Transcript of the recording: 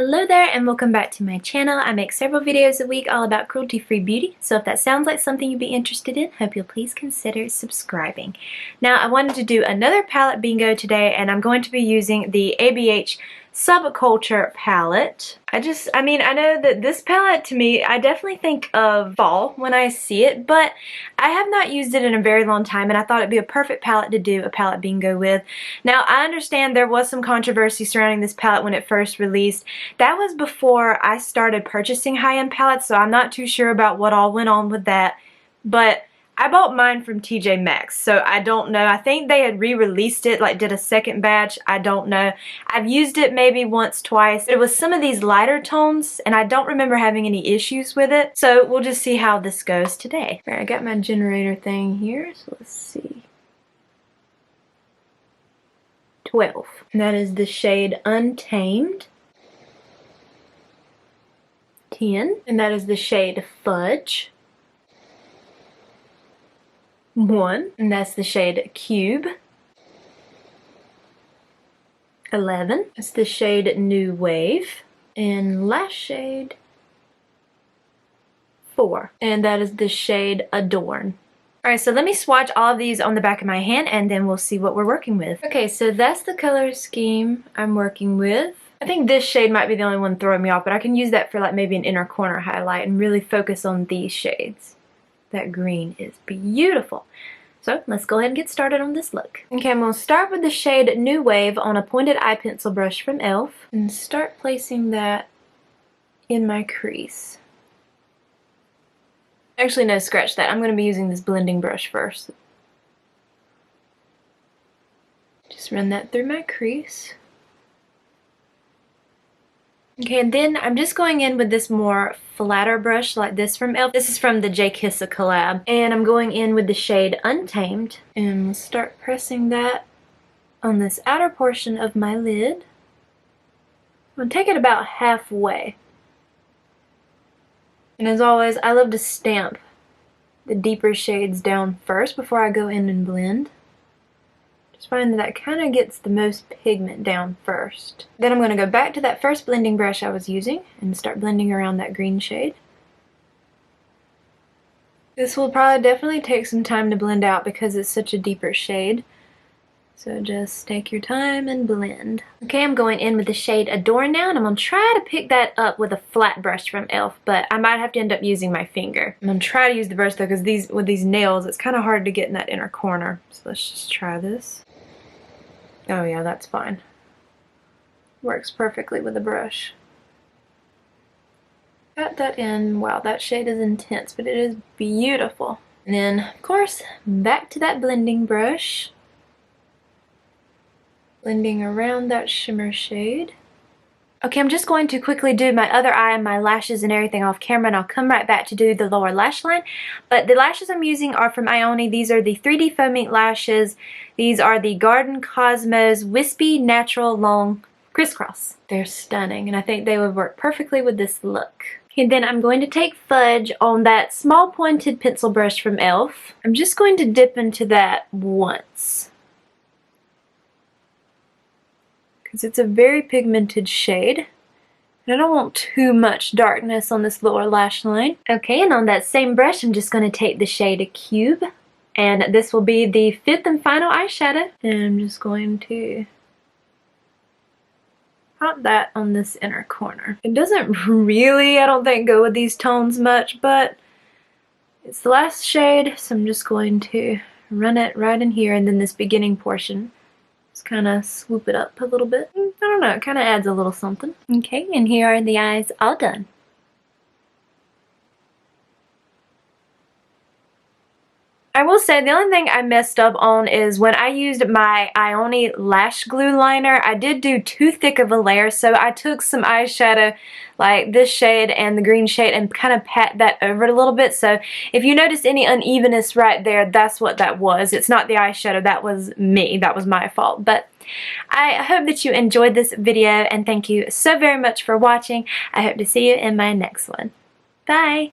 Hello there and welcome back to my channel. I make several videos a week all about cruelty-free beauty, so if that sounds like something you'd be interested in, hope you'll please consider subscribing. Now I wanted to do another palette bingo today, and I'm going to be using the ABH Subculture palette. I know that this palette, to me, I definitely think of fall when I see it, but I have not used it in a very long time, and I thought it'd be a perfect palette to do a palette bingo with. Now, I understand there was some controversy surrounding this palette when it first released. That was before I started purchasing high-end palettes, so I'm not too sure about what all went on with that, but I bought mine from TJ Maxx, so I don't know. I think they had re-released it, like did a second batch. I don't know. I've used it maybe once, twice. It was some of these lighter tones, and I don't remember having any issues with it. So we'll just see how this goes today. All right, I got my generator thing here, so let's see. 12. And that is the shade Untamed. 10. And that is the shade Fudge. 1, and that's the shade Cube. 11, that's the shade New Wave. And last shade 4, and that is the shade Adorn. Alright, so let me swatch all of these on the back of my hand and then we'll see what we're working with. Okay, so that's the color scheme I'm working with. I think this shade might be the only one throwing me off, but I can use that for like maybe an inner corner highlight and really focus on these shades. That green is beautiful. So let's go ahead and get started on this look. Okay, I'm going to start with the shade New Wave on a pointed eye pencil brush from e.l.f. and start placing that in my crease. Actually, no, scratch that. I'm going to be using this blending brush first. Just run that through my crease. Okay, and then I'm just going in with this more flatter brush like this from e.l.f. This is from the J Kissa collab. And I'm going in with the shade Untamed. And we'll start pressing that on this outer portion of my lid. I'm going to take it about halfway. And as always, I love to stamp the deeper shades down first before I go in and blend. Just find that kind of gets the most pigment down first. Then I'm going to go back to that first blending brush I was using and start blending around that green shade. This will probably definitely take some time to blend out because it's such a deeper shade. So just take your time and blend. Okay, I'm going in with the shade Adorn now, and I'm going to try to pick that up with a flat brush from e.l.f., but I might have to end up using my finger. I'm going to try to use the brush though, because with these nails, it's kind of hard to get in that inner corner. So let's just try this. Oh yeah, that's fine. Works perfectly with a brush. Got that in. Wow, that shade is intense, but it is beautiful. And then, of course, back to that blending brush. Blending around that shimmer shade. Okay, I'm just going to quickly do my other eye and my lashes and everything off camera, and I'll come right back to do the lower lash line. But the lashes I'm using are from Ioni. These are the 3D Faux Mink lashes. These are the Garden Cosmos Wispy Natural Long Crisscross. They're stunning, and I think they would work perfectly with this look. And then I'm going to take Fudge on that small pointed pencil brush from e.l.f. I'm just going to dip into that once, because it's a very pigmented shade. And I don't want too much darkness on this lower lash line. Okay, and on that same brush, I'm just going to take the shade Cube. And this will be the 5th and final eyeshadow. And I'm just going to pop that on this inner corner. It doesn't really, I don't think, go with these tones much, but it's the last shade, so I'm just going to run it right in here, and then this beginning portion. Just kind of swoop it up a little bit. I don't know, it kind of adds a little something. Okay, and here are the eyes all done. I will say the only thing I messed up on is when I used my Ioni lash glue liner, I did do too thick of a layer, so I took some eyeshadow like this shade and the green shade and kind of pat that over it a little bit. So if you notice any unevenness right there, that's what that was. It's not the eyeshadow, that was me, that was my fault. But I hope that you enjoyed this video, and thank you so very much for watching. I hope to see you in my next one. Bye!